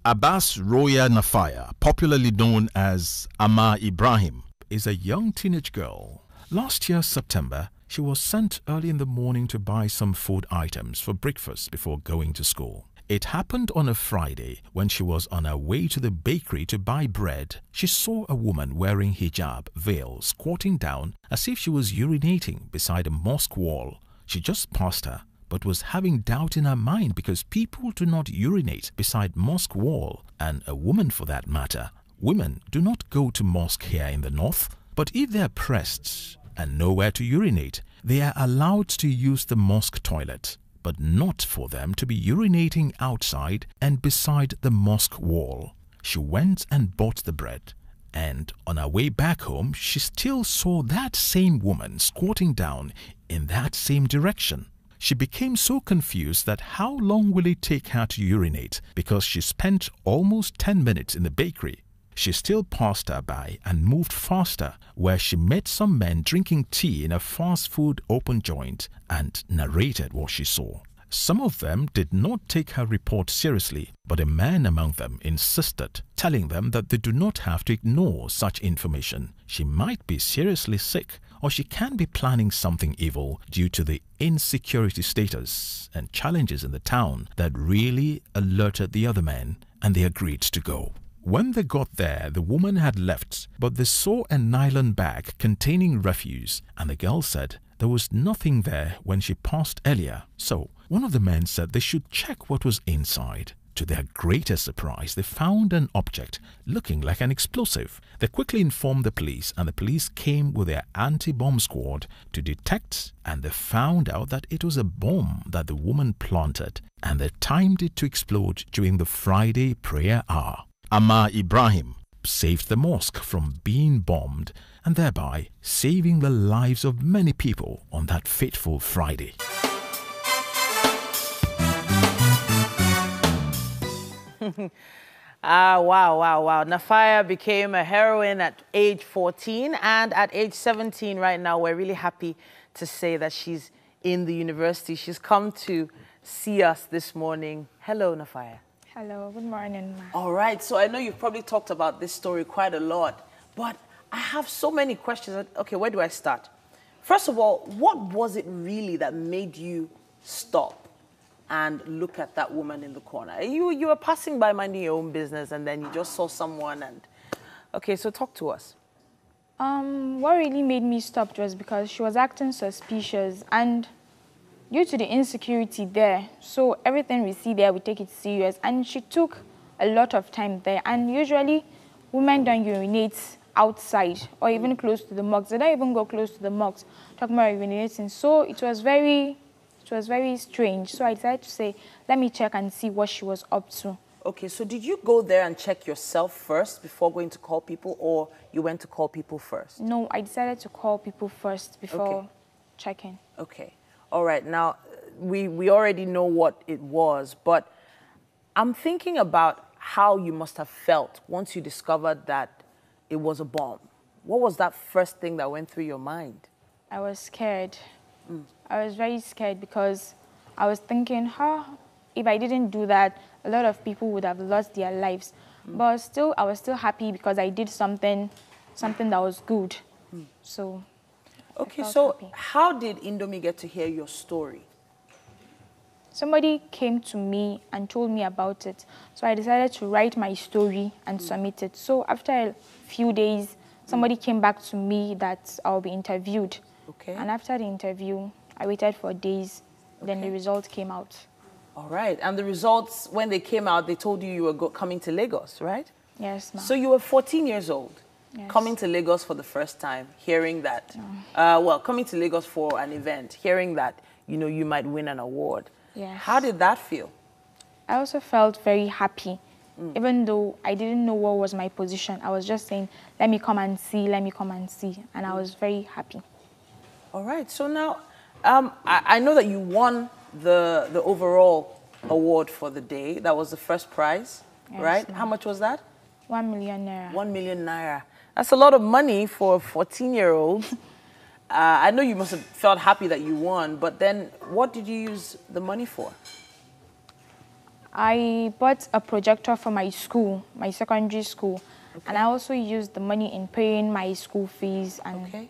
Abass Roya Naifarya, popularly known as Amma Ibrahim, is a young teenage girl. Last year, September, she was sent early in the morning to buy some food items for breakfast before going to school. It happened on a Friday when she was on her way to the bakery to buy bread. She saw a woman wearing hijab, veil, squatting down as if she was urinating beside a mosque wall. She just passed her, but was having doubt in her mind because people do not urinate beside mosque wall, and a woman for that matter. Women do not go to mosque here in the north, but if they are pressed and nowhere to urinate, they are allowed to use the mosque toilet, but not for them to be urinating outside and beside the mosque wall. She went and bought the bread, and on her way back home, she still saw that same woman squatting down in that same direction. She became so confused that how long will it take her to urinate, because she spent almost 10 minutes in the bakery. She still passed her by and moved faster, where she met some men drinking tea in a fast food open joint and narrated what she saw. Some of them did not take her report seriously, but a man among them insisted, telling them that they do not have to ignore such information. She might be seriously sick, or she can be planning something evil due to the insecurity status and challenges in the town that really alerted the other men, and they agreed to go. When they got there, the woman had left, but they saw a nylon bag containing refuse, and the girl said there was nothing there when she passed earlier. So one of the men said they should check what was inside. To their greatest surprise, they found an object looking like an explosive. They quickly informed the police, and the police came with their anti-bomb squad to detect, and they found out that it was a bomb that the woman planted, and they timed it to explode during the Friday prayer hour. Amma Ibrahim saved the mosque from being bombed and thereby saving the lives of many people on that fateful Friday. Wow. Naifarya became a heroine at age 14, and at age 17 right now, we're really happy to say that she's in the university. She's come to see us this morning. Hello, Naifarya. Hello, good morning, ma. All right, so I know you've probably talked about this story quite a lot, but I have so many questions. Okay, where do I start? First of all, what was it really that made you stop and look at that woman in the corner? You were passing by minding your own business, and then you just saw someone and... Okay, so talk to us. What really made me stop was because she was acting suspicious, and due to the insecurity there, so everything we see there, we take it serious, and she took a lot of time there. And usually, women don't urinate outside or even close to the mosques. They don't even go close to the mosques, talking about urinating. So it was very strange. So I decided to say, let me check and see what she was up to. Okay, so did you go there and check yourself first before going to call people, or you went to call people first? No, I decided to call people first before checking. Okay. All right, now, we already know what it was, but I'm thinking about how you must have felt once you discovered that it was a bomb. What was that first thing that went through your mind? I was scared. I was very scared because I was thinking, if I didn't do that, a lot of people would have lost their lives. But still, I was still happy because I did something that was good. So... Okay, so how did Indomie get to hear your story? Somebody came to me and told me about it. So I decided to write my story and submit it. So after a few days, somebody came back to me that I'll be interviewed. Okay. And after the interview, I waited for days. Then the result came out. All right. And the results, when they came out, they told you you were coming to Lagos, right? Yes, ma'am. So you were 14 years old. Yes. Coming to Lagos for the first time, hearing that, coming to Lagos for an event, hearing that, you might win an award. Yes. How did that feel? I also felt very happy, even though I didn't know what was my position. I was just saying, let me come and see, and I was very happy. All right, so now, I know that you won the overall award for the day. That was the first prize, right? How much was that? 1 million naira. 1 million naira. That's a lot of money for a 14-year-old. I know you must have felt happy that you won, but then what did you use the money for? I bought a projector for my school, my secondary school, and I also used the money in paying my school fees and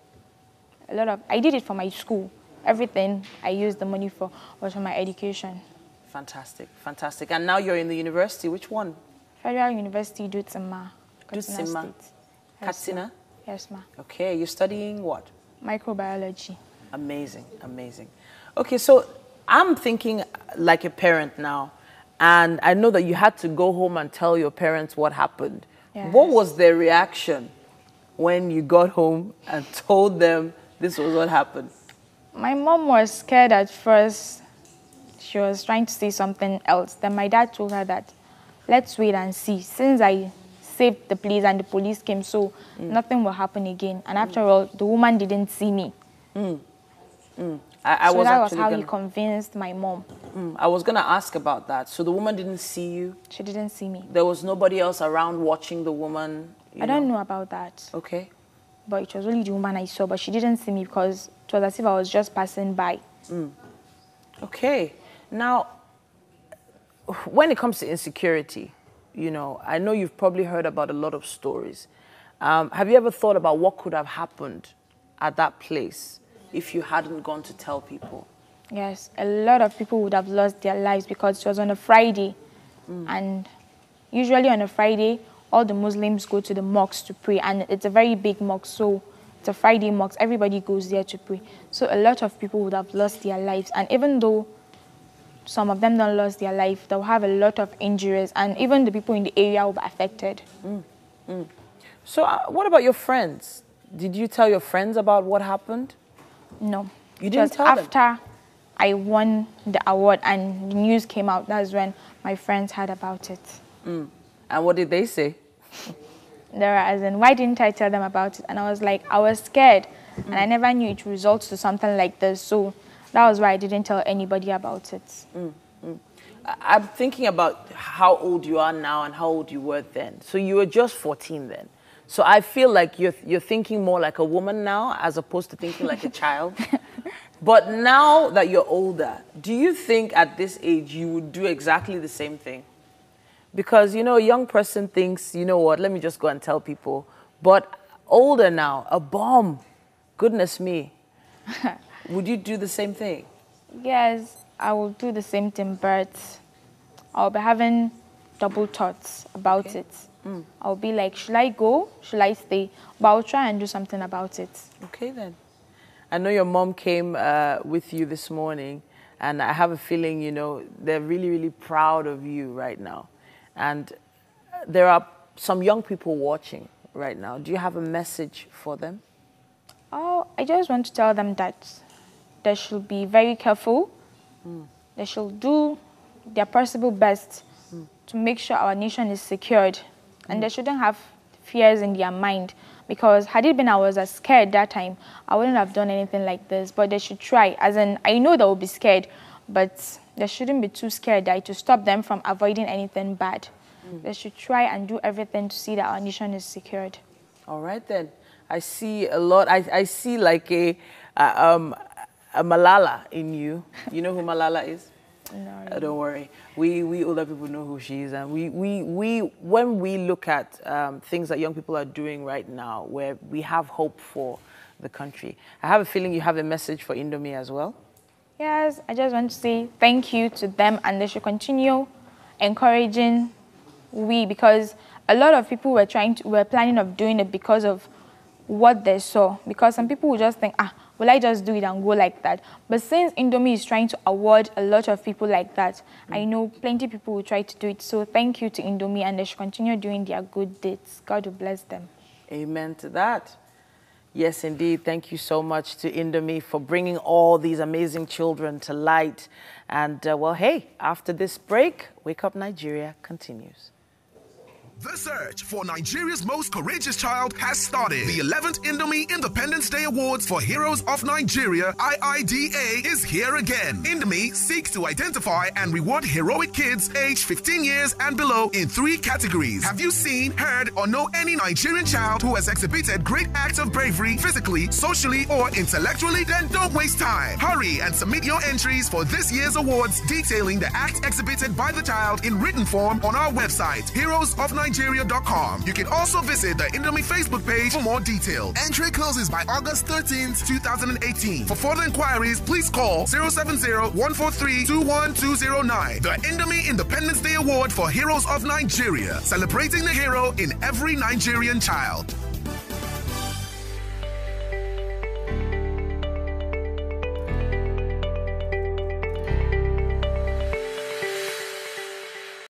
I did it for my school. Everything I used the money for was for my education. Fantastic, fantastic. And now you're in the university. Which one? Federal University, Dutsima. Dutsima. Katsina? Yes, ma. Okay, you're studying what? Microbiology. Amazing, amazing. Okay, so I'm thinking like a parent now, and I know that you had to go home and tell your parents what happened. Yes. What was their reaction when you got home and told them this was what happened? My mom was scared at first. She was trying to say something else. Then my dad told her that, let's wait and see. Since I saved the place and the police came, so nothing will happen again. And after all, the woman didn't see me. So that was how he convinced my mom. I was going to ask about that. So the woman didn't see you? She didn't see me. There was nobody else around watching the woman? I don't know about that. Okay. But it was only the woman I saw, but she didn't see me because it was as if I was just passing by. Okay. Now, when it comes to insecurity, you know, I know you've probably heard about a lot of stories. Have you ever thought about what could have happened at that place if you hadn't gone to tell people? Yes, a lot of people would have lost their lives because it was on a Friday. And usually on a Friday, all the Muslims go to the mosque to pray. And it's a very big mosque, so it's a Friday mosque. Everybody goes there to pray. So a lot of people would have lost their lives. And even though some of them don't lose their life, they'll have a lot of injuries. And even the people in the area will be affected. So what about your friends? Did you tell your friends about what happened? No. You didn't tell them? After I won the award and the news came out, that's when my friends heard about it. And what did they say? They were as in, why didn't I tell them about it? And I was like, I was scared. And I never knew it results to something like this. So that was why I didn't tell anybody about it. I'm thinking about how old you are now and how old you were then. So you were just 14 then. So I feel like you're thinking more like a woman now as opposed to thinking like a child. But now that you're older, do you think at this age you would do exactly the same thing? Because, you know, a young person thinks, you know what, let me just go and tell people. But older now, a bomb, goodness me. Would you do the same thing? Yes, I will do the same thing, but I'll be having double thoughts about it. I'll be like, should I go? Should I stay? But I'll try and do something about it. Okay, then. I know your mom came with you this morning, and I have a feeling, you know, they're really, really proud of you right now. And there are some young people watching right now. Do you have a message for them? Oh, I just want to tell them that they should be very careful. They should do their possible best to make sure our nation is secured. And they shouldn't have fears in their mind. Because had it been I was as scared that time, I wouldn't have done anything like this. But they should try. As in, I know they will be scared, but they shouldn't be too scared to stop them from avoiding anything bad. They should try and do everything to see that our nation is secured. All right, then. I see a lot. I see like a Malala in you. You know who Malala is? No. Don't worry. We older people know who she is. And when we look at things that young people are doing right now, where we have hope for the country, I have a feeling you have a message for Indomie as well. Yes, I just want to say thank you to them, and they should continue encouraging because a lot of people were planning of doing it because of what they saw. Because some people will just think, will I just do it and go like that? But since Indomie is trying to award a lot of people like that, I know plenty of people will try to do it. So thank you to Indomie, and they should continue doing their good deeds. God will bless them. Amen to that. Yes, indeed. Thank you so much to Indomie for bringing all these amazing children to light. And, well, hey, after this break, Wake Up Nigeria continues. The search for Nigeria's most courageous child has started. The 11th Indomie Independence Day Awards for Heroes of Nigeria, IIDA, is here again. Indomie seeks to identify and reward heroic kids aged 15 years and below in 3 categories. Have you seen, heard, or know any Nigerian child who has exhibited great acts of bravery, physically, socially, or intellectually? Then don't waste time. Hurry and submit your entries for this year's awards detailing the act exhibited by the child in written form on our website, heroesofnigeria.com. You can also visit the Indomie Facebook page for more details. Entry closes by August 13th, 2018. For further inquiries, please call 070-143-21209. The Indomie Independence Day Award for Heroes of Nigeria, celebrating the hero in every Nigerian child.